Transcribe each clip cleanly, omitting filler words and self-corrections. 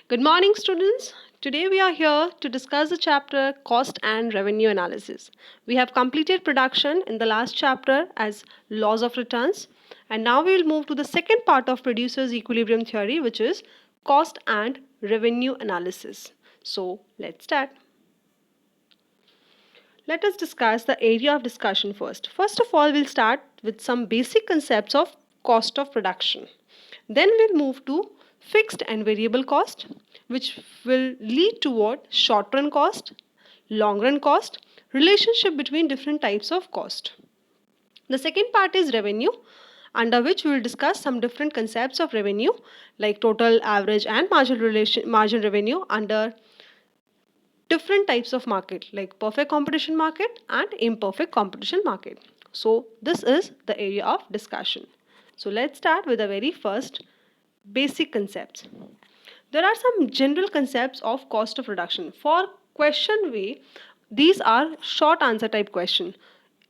Good morning, students. Today we are here to discuss the chapter Cost and Revenue Analysis. We have completed production in the last chapter as laws of returns, and now we will move to the second part of producer's equilibrium theory, which is cost and revenue analysis. So let's start. Let us discuss the area of discussion first. First of all, we'll start with some basic concepts of cost of production. Then we'll move to fixed and variable cost, which will lead toward short run cost, long run cost, relationship between different types of cost. The second part is revenue, under which we will discuss some different concepts of revenue like total, average, and margin revenue under different types of market like perfect competition market and imperfect competition market. So this is the area of discussion. So let's start with the very first basic concepts. There are some general concepts of cost of production. For question way, these are short answer type question.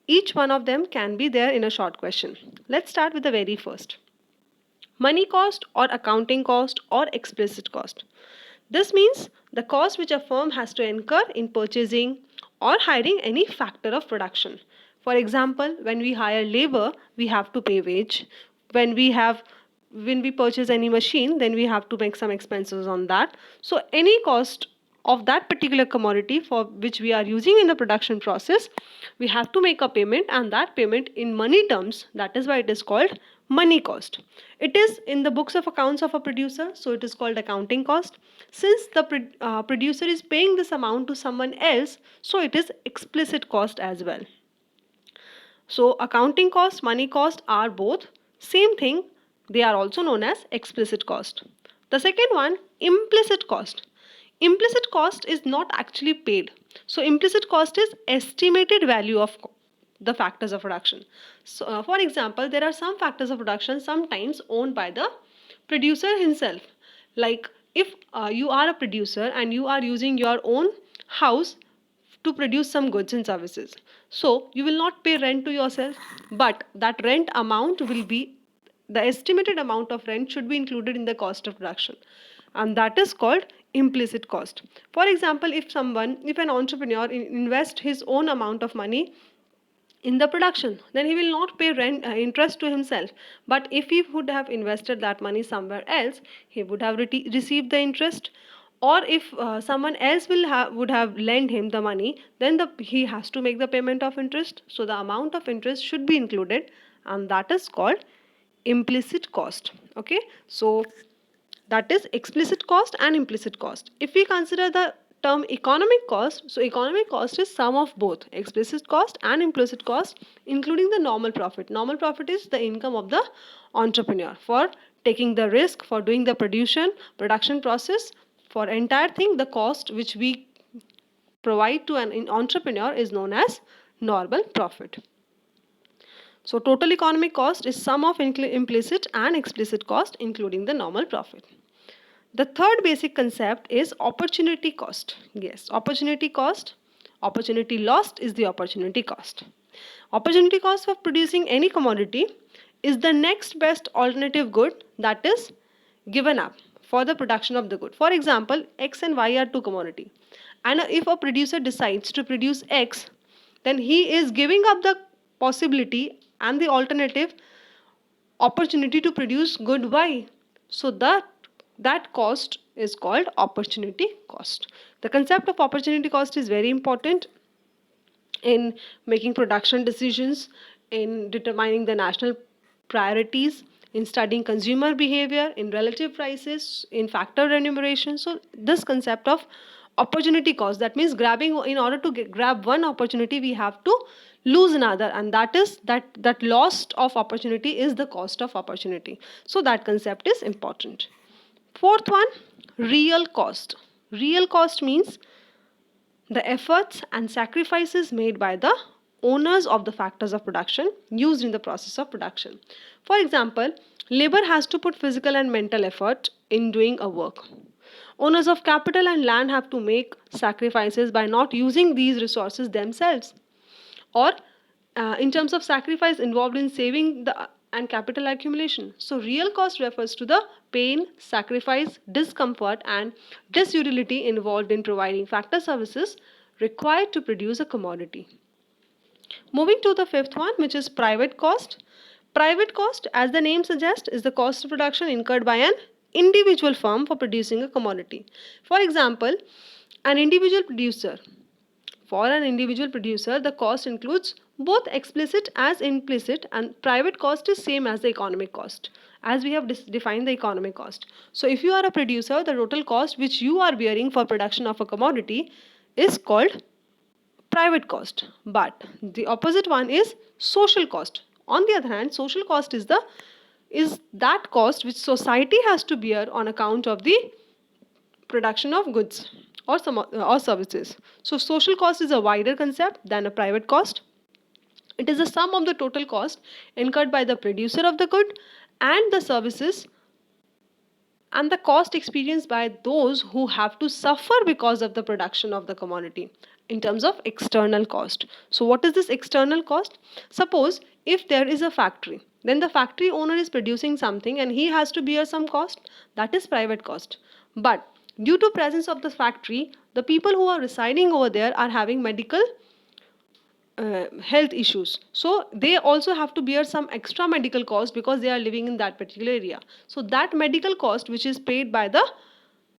Each one of them can be there in a short question. Let's start with the very first. Money cost or accounting cost or explicit cost. This means the cost which a firm has to incur in purchasing or hiring any factor of production. For example, when we hire labor, we have to pay wage. When we purchase any machine, then we have to make some expenses on that. So any cost of that particular commodity for which we are using in the production process, we have to make a payment, and that payment in money terms, that is why it is called money cost. It is in the books of accounts of a producer, so it is called accounting cost. Since the producer is paying this amount to someone else, so it is explicit cost as well. So accounting cost, money cost are both same thing. They are also known as explicit cost. The second one, implicit cost. Implicit cost is not actually paid. So implicit cost is estimated value of the factors of production. So for example, there are some factors of production sometimes owned by the producer himself. Like if you are a producer and you are using your own house to produce some goods and services. So you will not pay rent to yourself, but that rent amount will be the estimated amount of rent should be included in the cost of production, and that is called implicit cost. For example, if an entrepreneur invest his own amount of money in the production, then he will not pay rent interest to himself, but if he would have invested that money somewhere else, he would have received the interest. Or if someone else would have lent him the money, then he has to make the payment of interest, so the amount of interest should be included, and that is called implicit cost. Okay, so that is explicit cost and implicit cost. If we consider the term economic cost, so economic cost is sum of both explicit cost and implicit cost, including the normal profit. Normal profit is the income of the entrepreneur for taking the risk, for doing the production process. For entire thing, the cost which we provide to an entrepreneur is known as normal profit. So total economic cost is sum of implicit and explicit cost, including the normal profit. The third basic concept is opportunity cost. Yes, opportunity cost. Opportunity lost is the opportunity cost. Opportunity cost for producing any commodity is the next best alternative good that is given up for the production of the good. For example, X and Y are two commodity. And if a producer decides to produce X, then he is giving up the possibility and the alternative opportunity to produce good Y. So that cost is called opportunity cost. The concept of opportunity cost is very important in making production decisions, in determining the national priorities, in studying consumer behavior, in relative prices, in factor remuneration. So this concept of opportunity cost, that means in order to grab one opportunity, we have to lose another, and that loss of opportunity is the cost of opportunity. So that concept is important. Fourth one, real cost. Real cost means the efforts and sacrifices made by the owners of the factors of production used in the process of production. For example, labor has to put physical and mental effort in doing a work. Owners of capital and land have to make sacrifices by not using these resources themselves, or in terms of sacrifice involved in saving the and capital accumulation. So real cost refers to the pain, sacrifice, discomfort, and disutility involved in providing factor services required to produce a commodity. Moving to the fifth one, which is private cost. Private cost, as the name suggests, is the cost of production incurred by an individual firm for producing a commodity. For example, an individual producer. For an individual producer, the cost includes both explicit as implicit, and private cost is same as the economic cost, as we have defined the economic cost. So if you are a producer, the total cost which you are bearing for production of a commodity is called private cost, but the opposite one is social cost. On the other hand, social cost is that cost which society has to bear on account of the production of goods or services. So social cost is a wider concept than a private cost. It is the sum of the total cost incurred by the producer of the good and the services, and the cost experienced by those who have to suffer because of the production of the commodity in terms of external cost. So what is this external cost? Suppose if there is a factory, then the factory owner is producing something and he has to bear some cost, that is private cost. But due to presence of the factory, the people who are residing over there are having medical health issues, so they also have to bear some extra medical cost because they are living in that particular area. So that medical cost which is paid by the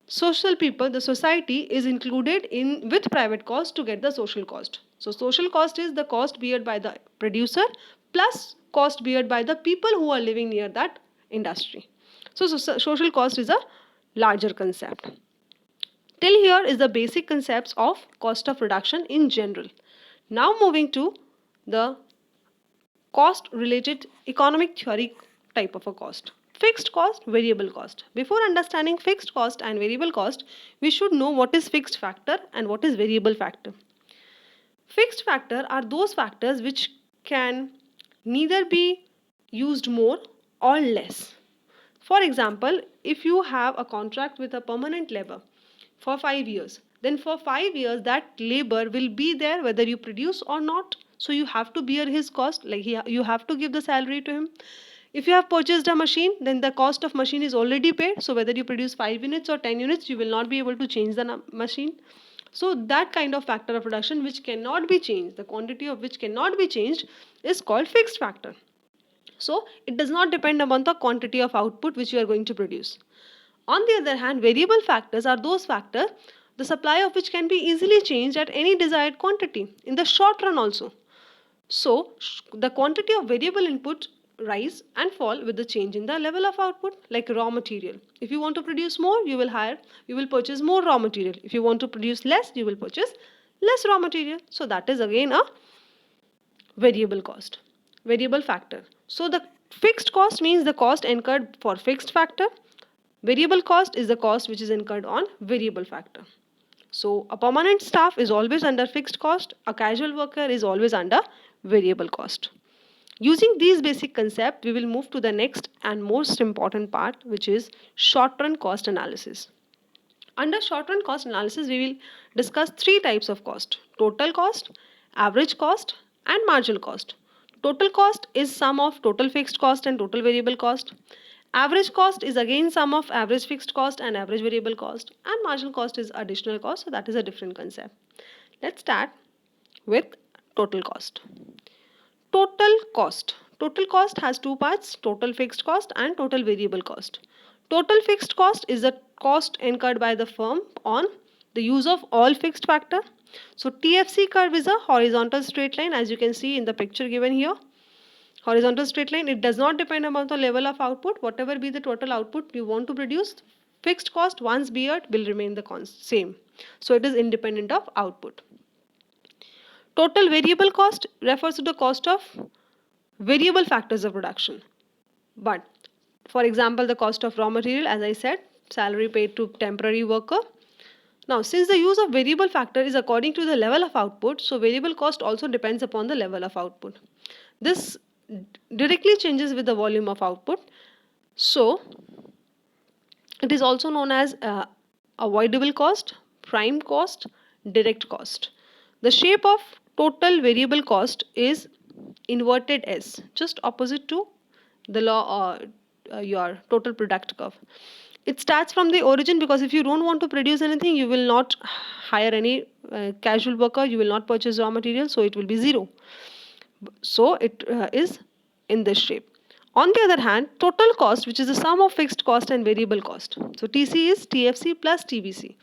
social people, the society, is included in with private cost to get the social cost. So social cost is the cost beared by the producer plus cost beared by the people who are living near that industry. So social cost is a larger concept. Till here is the basic concepts of cost of production in general. Now moving to the cost related economic theory type of a cost. Fixed cost, variable cost. Before understanding fixed cost and variable cost, we should know what is fixed factor and what is variable factor. Fixed factor are those factors which can neither be used more or less. For example, if you have a contract with a permanent labor for 5 years, then for 5 years that labor will be there whether you produce or not. So you have to bear his cost, like you have to give the salary to him. If you have purchased a machine, then the cost of machine is already paid. So whether you produce 5 units or 10 units, you will not be able to change the machine. So that kind of factor of production which cannot be changed, the quantity of which cannot be changed, is called fixed factor. So it does not depend upon the quantity of output which you are going to produce. On the other hand, variable factors are those factors the supply of which can be easily changed at any desired quantity in the short run also. So the quantity of variable input rise and fall with the change in the level of output, like raw material. If you want to produce more, you will purchase more raw material. If you want to produce less, you will purchase less raw material. So that is again a variable cost, variable factor. So the fixed cost means the cost incurred for fixed factor. Variable cost is the cost which is incurred on variable factor. So a permanent staff is always under fixed cost, a casual worker is always under variable cost. Using these basic concepts, we will move to the next and most important part, which is short-run cost analysis. Under short-run cost analysis, we will discuss three types of cost: total cost, average cost, and marginal cost. Total cost is sum of total fixed cost and total variable cost. Average cost is again sum of average fixed cost and average variable cost, and marginal cost is additional cost, so that is a different concept. Let's start with total cost. Total cost. Total cost has two parts: total fixed cost and total variable cost. Total fixed cost is the cost incurred by the firm on the use of all fixed factor. So TFC curve is a horizontal straight line, as you can see in the picture given here. Horizontal straight line, it does not depend upon the level of output. Whatever be the total output you want to produce, fixed cost once beared will remain the same. So it is independent of output. Total variable cost refers to the cost of variable factors of production. But for example, the cost of raw material, as I said, salary paid to temporary worker. Now, since the use of variable factor is according to the level of output, so variable cost also depends upon the level of output. This directly changes with the volume of output. So it is also known as avoidable cost, prime cost, direct cost. The shape of total variable cost is inverted S, just opposite to the law your total product curve. It starts from the origin, because if you don't want to produce anything, you will not hire any casual worker, you will not purchase raw material, so it will be 0. So it is in this shape. On the other hand, total cost, which is the sum of fixed cost and variable cost. So TC is TFC plus TVC.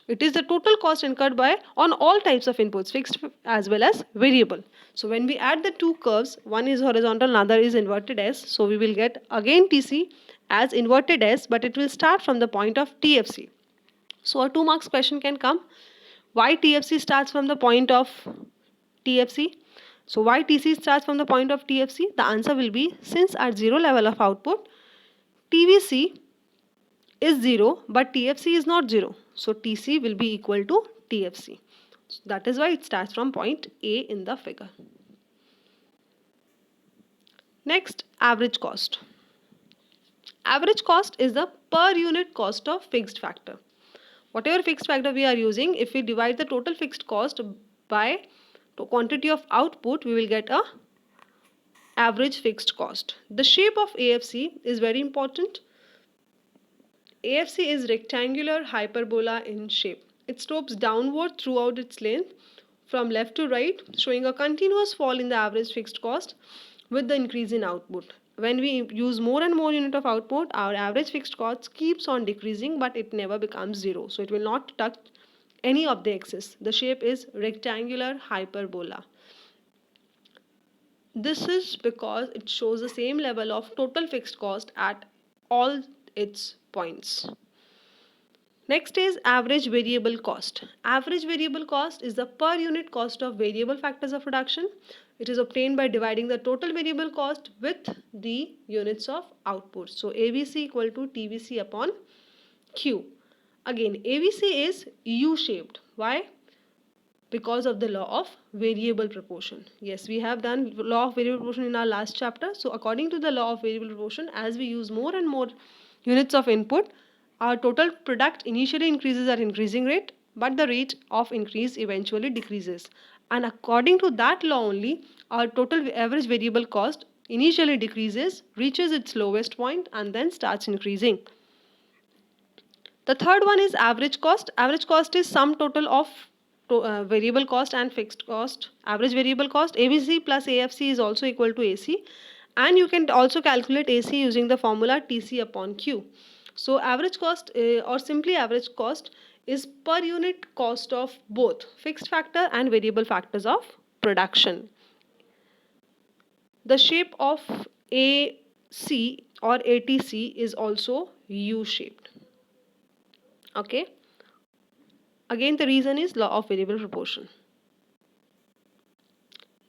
It is the total cost incurred by on all types of inputs, fixed as well as variable. So when we add the two curves, one is horizontal, another is inverted S. So we will get again TC as inverted S, but it will start from the point of TFC. So a 2 marks question can come. Why TFC starts from the point of TFC? So why TC starts from the point of TFC? The answer will be, since at 0 level of output, TVC is 0 but TFC is not 0. So TC will be equal to TFC. So that is why it starts from point A in the figure. Next, average cost. Average cost is the per unit cost of fixed factor. Whatever fixed factor we are using, if we divide the total fixed cost by the quantity of output, we will get a average fixed cost. The shape of AFC is very important. AFC is rectangular hyperbola in shape. It slopes downward throughout its length from left to right, showing a continuous fall in the average fixed cost with the increase in output. When we use more and more unit of output, our average fixed cost keeps on decreasing, but it never becomes 0. So it will not touch any of the axis. The shape is rectangular hyperbola. This is because it shows the same level of total fixed cost at all its points. Next is average variable cost. Average variable cost is the per unit cost of variable factors of production. It is obtained by dividing the total variable cost with the units of output. So AVC equal to TVC upon Q. Again, AVC is U-shaped. Why? Because of the law of variable proportion. Yes, we have done law of variable proportion in our last chapter. So according to the law of variable proportion, as we use more and more units of input, our total product initially increases at increasing rate, but the rate of increase eventually decreases. And according to that law only, our total average variable cost initially decreases, reaches its lowest point, and then starts increasing. The third one is average cost. Average cost is sum total of variable cost and fixed cost. Average variable cost, AVC plus AFC is also equal to AC. And you can also calculate AC using the formula TC upon Q. So average cost or simply average cost is per unit cost of both fixed factor and variable factors of production. The shape of AC or ATC is also U-shaped. Okay. Again, the reason is law of variable proportion.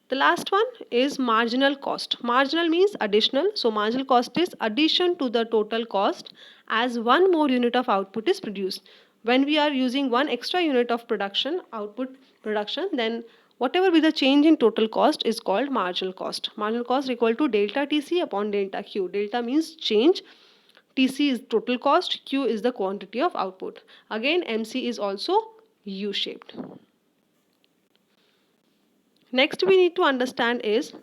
The last one is marginal cost. Marginal means additional. So marginal cost is addition to the total cost as one more unit of output is produced. When we are using one extra unit of output production, then whatever be the change in total cost is called marginal cost. Marginal cost equal to delta TC upon delta Q. Delta means change. TC is total cost, Q is the quantity of output. Again, MC is also U-shaped. Next we need to understand is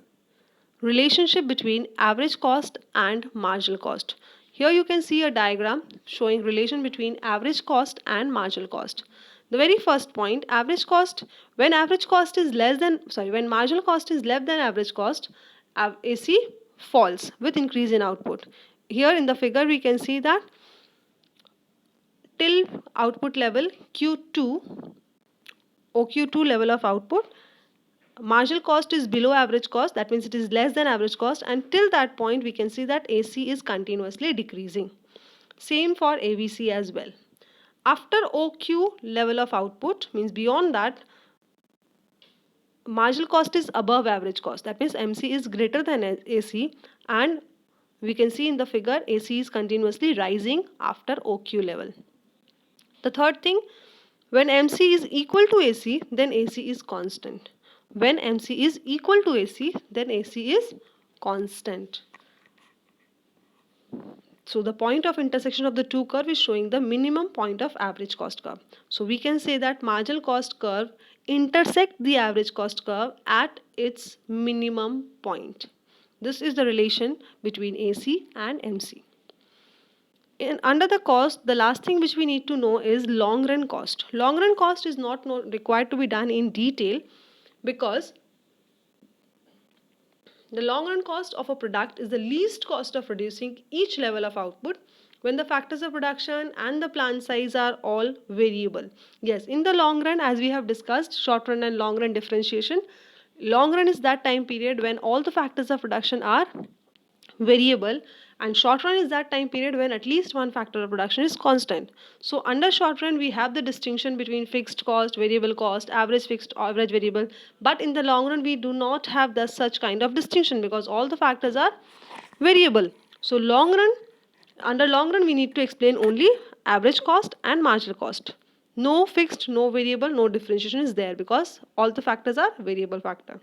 relationship between average cost and marginal cost. Here you can see a diagram showing relation between average cost and marginal cost. The very first point, average cost, when marginal cost is less than average cost, AC falls with increase in output. Here in the figure we can see that till output level Q2, OQ2 level of output, marginal cost is below average cost, that means it is less than average cost, and till that point we can see that AC is continuously decreasing. Same for AVC as well. After OQ level of output, means beyond that, marginal cost is above average cost, that means MC is greater than AC, and we can see in the figure AC is continuously rising after OQ level. The third thing, when MC is equal to AC, then AC is constant. When MC is equal to AC, then AC is constant. So the point of intersection of the two curves is showing the minimum point of average cost curve. So we can say that marginal cost curve intersect the average cost curve at its minimum point. This is the relation between AC and MC. Under the cost, the last thing which we need to know is long run cost. Long run cost is not required to be done in detail, because the long run cost of a product is the least cost of producing each level of output when the factors of production and the plant size are all variable. Yes, in the long run, as we have discussed, short run and long run differentiation. Long run is that time period when all the factors of production are variable, and short run is that time period when at least one factor of production is constant. So under short run we have the distinction between fixed cost, variable cost, average fixed, average variable, but in the long run we do not have the such kind of distinction because all the factors are variable. So long run, under long run we need to explain only average cost and marginal cost. No fixed, no variable, no differentiation is there because all the factors are variable factor.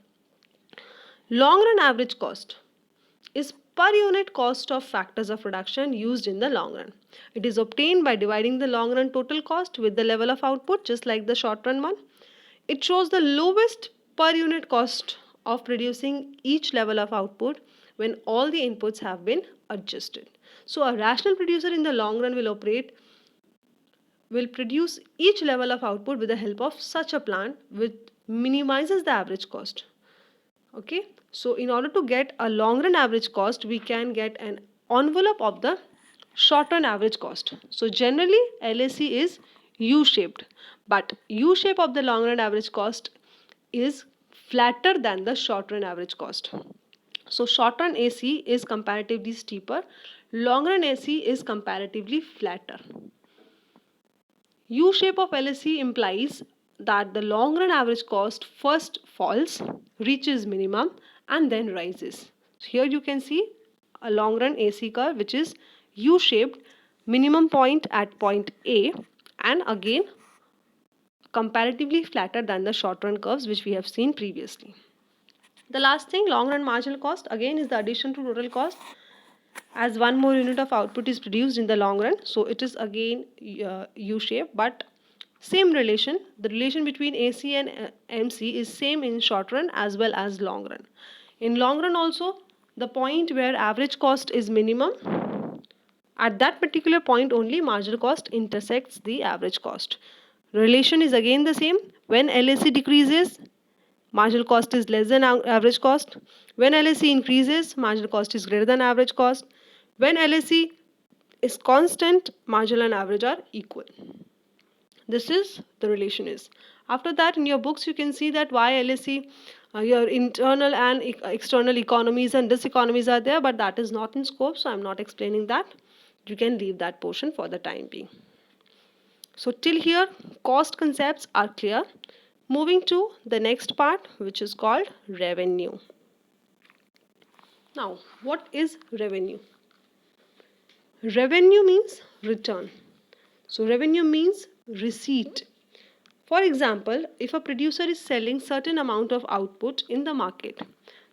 Long run average cost is per unit cost of factors of production used in the long run. It is obtained by dividing the long run total cost with the level of output, just like the short run one. It shows the lowest per unit cost of producing each level of output when all the inputs have been adjusted. So a rational producer in the long run will produce each level of output with the help of such a plan which minimizes the average cost. Okay, so in order to get a long run average cost, we can get an envelope of the short run average cost. So generally LAC is U-shaped, but U-shape of the long run average cost is flatter than the short run average cost. So short run AC is comparatively steeper, long run AC is comparatively flatter. U-shape of LAC implies that the long run average cost first falls, reaches minimum, and then rises. So here you can see a long run AC curve which is U-shaped, minimum point at point A, and again comparatively flatter than the short run curves which we have seen previously. The last thing, long run marginal cost, again is the addition to total cost as one more unit of output is produced in the long run. So it is again U-shape, but same relation. The relation between AC and MC is same in short run as well as long run. In long run also, the point where average cost is minimum, at that particular point only marginal cost intersects the average cost. Relation is again the same. When LAC decreases, marginal cost is less than average cost. When LAC increases, marginal cost is greater than average cost. When LAC is constant, marginal and average are equal. This is the relation is. After that, in your books you can see that why LAC, your internal and external economies and diseconomies are there, but that is not in scope, so I'm not explaining that. You can leave that portion for the time being. So till here cost concepts are clear. Moving to the next part, which is called revenue. Now, what is revenue? Revenue means return. So revenue means receipt. For example, if a producer is selling certain amount of output in the market,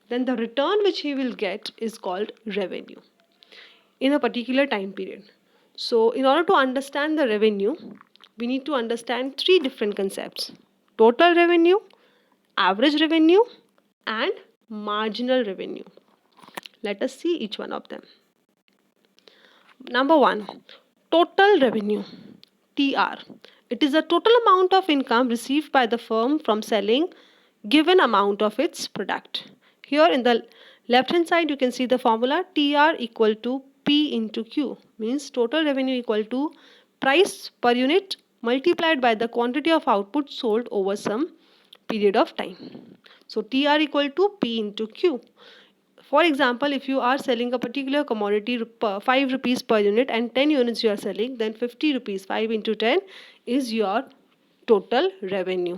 then the return which he will get is called revenue in a particular time period. So in order to understand the revenue, we need to understand three different concepts: total revenue, average revenue, and marginal revenue. Let us see each one of them. Number one, total revenue, TR. It is the total amount of income received by the firm from selling given amount of its product. Here in the left hand side you can see the formula TR equal to P into Q, means total revenue equal to price per unit multiplied by the quantity of output sold over some period of time. So TR equal to P into Q. For example, if you are selling a particular commodity 5 rupees per unit and 10 units you are selling, then 50 rupees, 5 into 10 is your total revenue.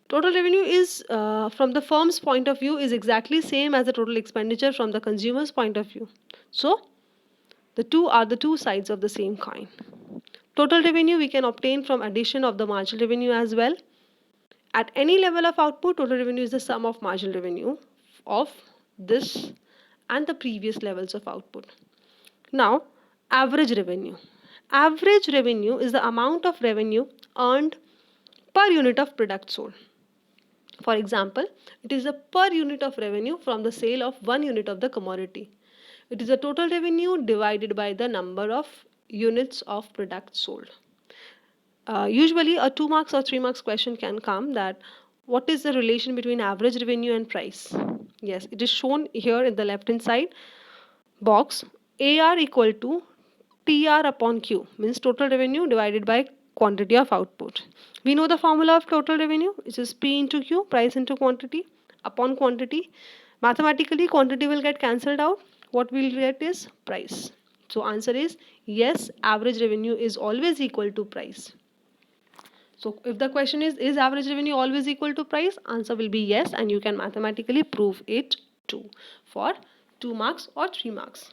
Total revenue is from the firm's point of view is exactly same as the total expenditure from the consumer's point of view. So the two are the two sides of the same coin. Total revenue we can obtain from addition of the marginal revenue as well. At any level of output, total revenue is the sum of marginal revenue of this and the previous levels of output. Now, average revenue. Average revenue is the amount of revenue earned per unit of product sold. For example, it is the per unit of revenue from the sale of 1 unit of the commodity. It is the total revenue divided by the number of units of product sold. Usually a 2 marks or 3 marks question can come that what is the relation between average revenue and price? Yes, it is shown here in the left hand side box. AR equal to TR upon Q, means total revenue divided by quantity of output. We know the formula of total revenue, which is P into Q, price into quantity upon quantity. Mathematically, quantity will get cancelled out. What we'll get is price. So answer is yes, average revenue is always equal to price. So if the question is average revenue always equal to price? Answer will be yes, and you can mathematically prove it too for 2 marks or 3 marks.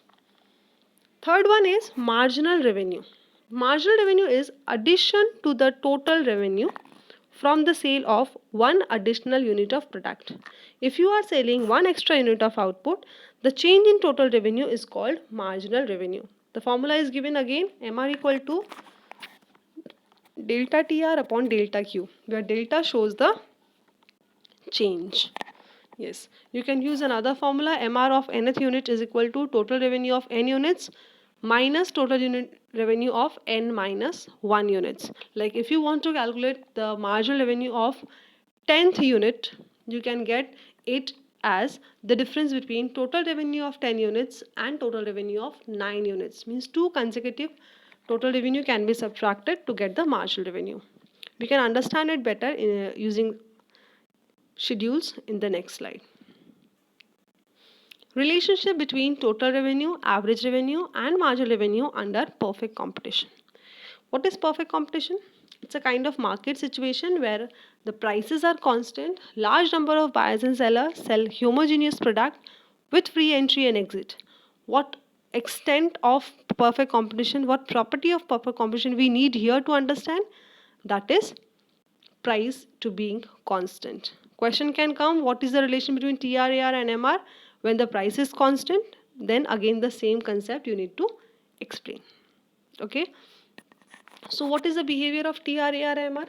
Third one is marginal revenue. Marginal revenue is addition to the total revenue from the sale of one additional unit of product. If you are selling one extra unit of output, the change in total revenue is called marginal revenue. The formula is given again, MR equal to delta TR upon delta Q, where delta shows the change. Yes, you can use another formula, MR of nth unit is equal to total revenue of n units minus total unit revenue of n minus 1 units. Like if you want to calculate the marginal revenue of 10th unit, you can get it as the difference between total revenue of 10 units and total revenue of 9 units. Means two consecutive total revenue can be subtracted to get the marginal revenue. We can understand it better using schedules in the next slide. Relationship between total revenue, average revenue and marginal revenue under perfect competition. What is perfect competition? It's a kind of market situation where the prices are constant, large number of buyers and sellers sell homogeneous product with free entry and exit. What extent of perfect competition, what property of perfect competition we need here to understand? That is price to being constant. Question can come, what is the relation between TR, AR and MR? When the price is constant, then again the same concept you need to explain. Okay. So what is the behavior of TR, AR, MR?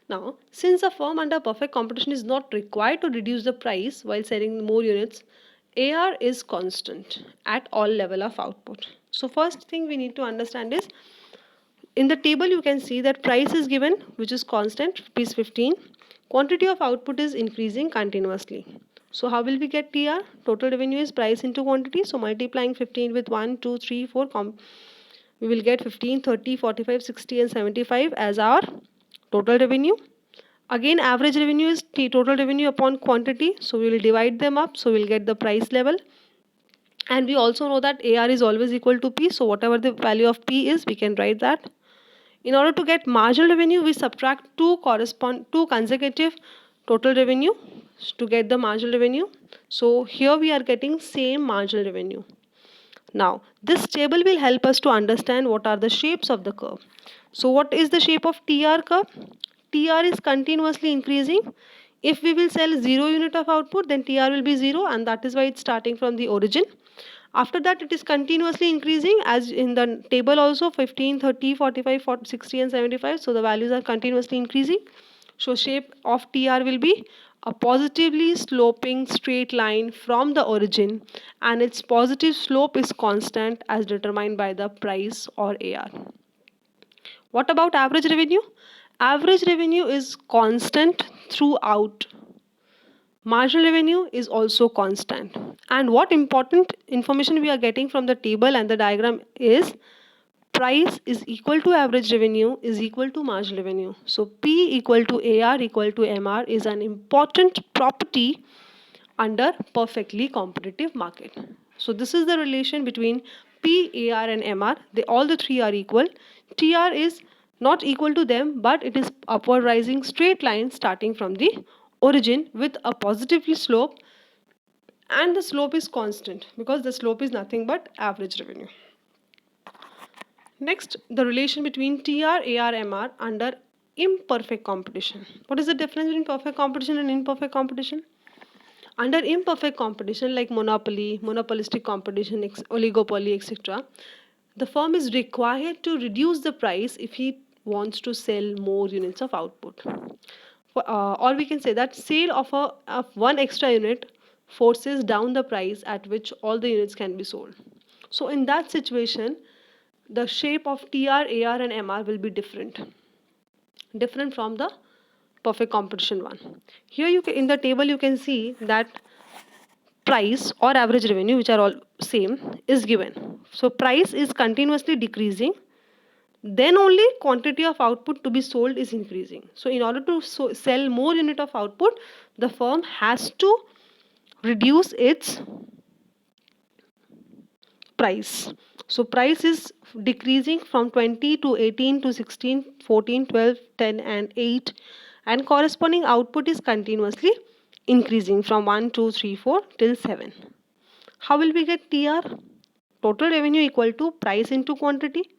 Now, since a firm under perfect competition is not required to reduce the price while selling more units, AR is constant at all level of output. So first thing we need to understand is, in the table you can see that price is given, which is constant, rupees 15. Quantity of output is increasing continuously. So how will we get TR? Total revenue is price into quantity. So multiplying 15 with 1, 2, 3, 4, we will get 15, 30, 45, 60 and 75 as our total revenue. Again, average revenue is total revenue upon quantity. So we will divide them up. So we will get the price level. And we also know that AR is always equal to P. So whatever the value of P is, we can write that. In order to get marginal revenue, we subtract two consecutive total revenue to get the marginal revenue. So here we are getting same marginal revenue. Now, this table will help us to understand what are the shapes of the curve. So what is the shape of TR curve? TR is continuously increasing. If we will sell 0 unit of output, then TR will be 0, and that is why it's starting from the origin. After that, it is continuously increasing, as in the table also, 15, 30, 45, 40, 60 and 75. So the values are continuously increasing. So shape of TR will be a positively sloping straight line from the origin, and its positive slope is constant as determined by the price or AR. What about average revenue? Average revenue is constant throughout. Marginal revenue is also constant. And what important information we are getting from the table and the diagram is price is equal to average revenue is equal to marginal revenue. So P equal to AR equal to MR is an important property under perfectly competitive market. So this is the relation between P, AR and MR. All the three are equal. TR is not equal to them, but it is upward rising straight line starting from the origin with a positive slope, and the slope is constant because the slope is nothing but average revenue. Next, the relation between TR, AR, MR under imperfect competition. What is the difference between perfect competition and imperfect competition? Under imperfect competition like monopoly, monopolistic competition, oligopoly, etc., the firm is required to reduce the price if he wants to sell more units of output. Or we can say that sale of one extra unit forces down the price at which all the units can be sold. So in that situation, the shape of TR, AR and MR will be different from the perfect competition one. Here in the table you can see that price or average revenue, which are all same, is given. So price is continuously decreasing, then only quantity of output to be sold is increasing. So in order to sell more unit of output, the firm has to reduce its price. So price is decreasing from 20 to 18 to 16, 14, 12, 10 and 8, and corresponding output is continuously increasing from 1, 2, 3, 4 till 7. How will we get TR? Total revenue equal to price into quantity.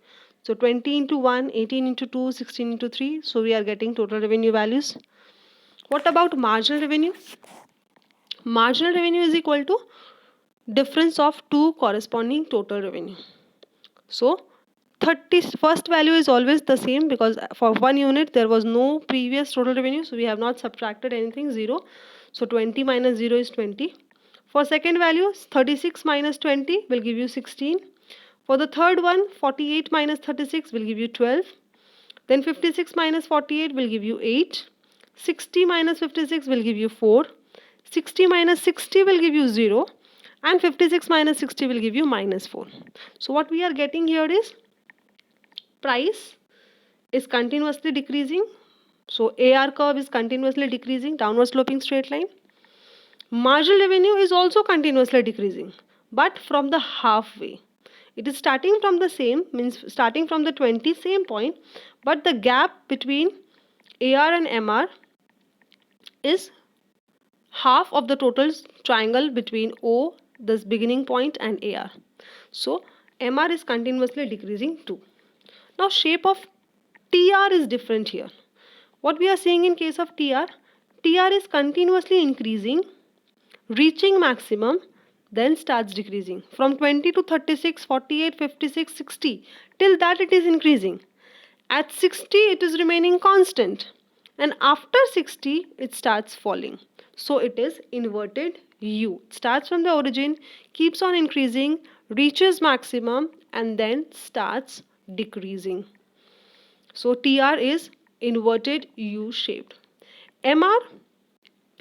So 20 into 1, 18 into 2, 16 into 3. So we are getting total revenue values. What about marginal revenue? Marginal revenue is equal to difference of two corresponding total revenue. So 30 first value is always the same because for one unit there was no previous total revenue, so we have not subtracted anything, 0. So 20 minus 0 is 20. For second value, 36 minus 20 will give you 16. For the third one, 48 minus 36 will give you 12. Then 56 minus 48 will give you 8. 60 minus 56 will give you 4. 60 minus 60 will give you 0. And 56 minus 60 will give you minus 4. So what we are getting here is price is continuously decreasing. So AR curve is continuously decreasing, downward sloping straight line. Marginal revenue is also continuously decreasing, but from the halfway. It is starting from the same, means starting from the 20 same point, but the gap between AR and MR is half of the total triangle between O, this beginning point, and AR. So MR is continuously decreasing too. Now shape of TR is different here. What we are seeing in case of TR is continuously increasing, reaching maximum, then starts decreasing from 20 to 36, 48, 56, 60, till that it is increasing. At 60 it is remaining constant, and after 60 it starts falling. So it is inverted U. It starts from the origin, keeps on increasing, reaches maximum, and then starts decreasing. So TR is inverted U shaped. MR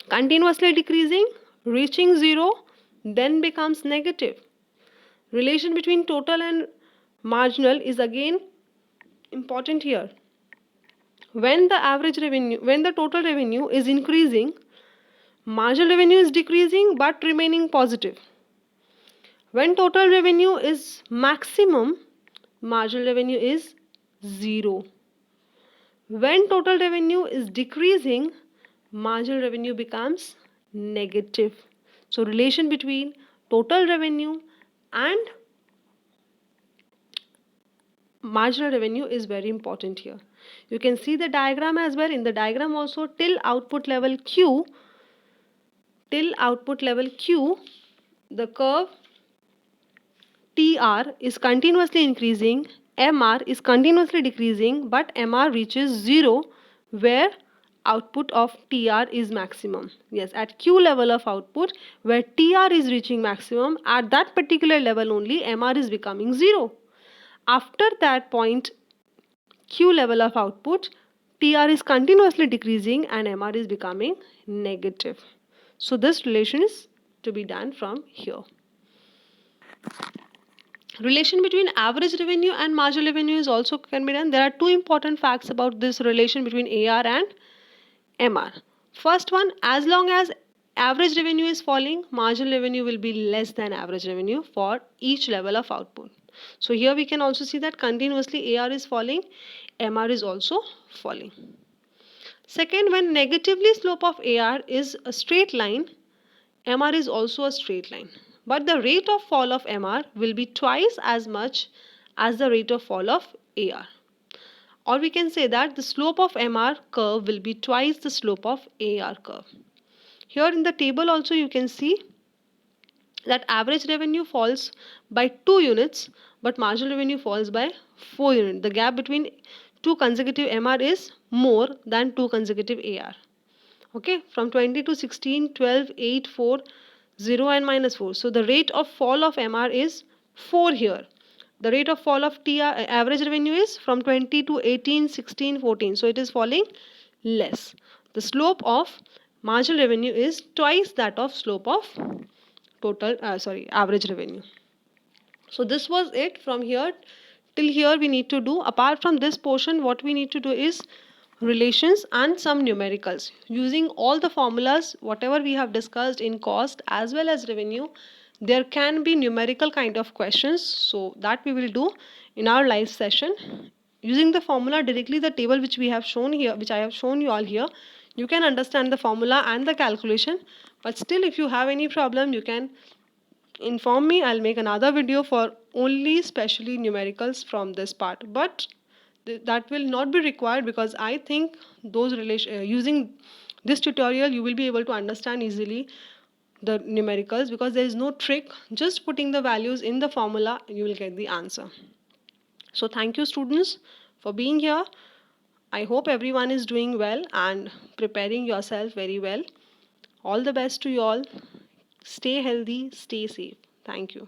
continuously decreasing, reaching 0, then becomes negative. Relation between total and marginal is again important here. When the total revenue is increasing, marginal revenue is decreasing but remaining positive. When total revenue is maximum, marginal revenue is 0. When total revenue is decreasing, marginal revenue becomes negative. So relation between total revenue and marginal revenue is very important here. You can see the diagram as well. In the diagram also, till output level Q, the curve TR is continuously increasing, MR is continuously decreasing, but MR reaches 0 where output of TR is maximum. Yes, at Q level of output where TR is reaching maximum, at that particular level only MR is becoming 0. After that point, Q level of output, TR is continuously decreasing and MR is becoming negative. So this relation is to be done from here. Relation between average revenue and marginal revenue is also can be done. There are two important facts about this relation between AR and MR. First one, as long as average revenue is falling, marginal revenue will be less than average revenue for each level of output. So here we can also see that continuously AR is falling, MR is also falling. Second, when negatively slope of AR is a straight line, MR is also a straight line. But the rate of fall of MR will be twice as much as the rate of fall of AR. Or we can say that the slope of MR curve will be twice the slope of AR curve. Here in the table also you can see that average revenue falls by 2 units, but marginal revenue falls by 4 units. The gap between two consecutive MR is more than two consecutive AR. Okay, from 20 to 16, 12, 8, 4, 0 and minus 4. So the rate of fall of MR is 4 here. The rate of fall of average revenue is from 20 to 18, 16, 14. So it is falling less. The slope of marginal revenue is twice that of slope of average revenue. So this was it. From here till here we need to do, apart from this portion, what we need to do is relations and some numericals using all the formulas whatever we have discussed in cost as well as revenue. There can be numerical kind of questions, so that we will do in our live session using the formula directly. The table which we have shown here, which I have shown you all here, you can understand the formula and the calculation. But still, if you have any problem, you can inform me. I'll make another video for only specially numericals from this part, but that will not be required because I think those using this tutorial you will be able to understand easily the numericals, because there is no trick, just putting the values in the formula you will get the answer. So thank you students for being here. I hope everyone is doing well and preparing yourself very well. All the best to you all. Stay healthy, stay safe. Thank you.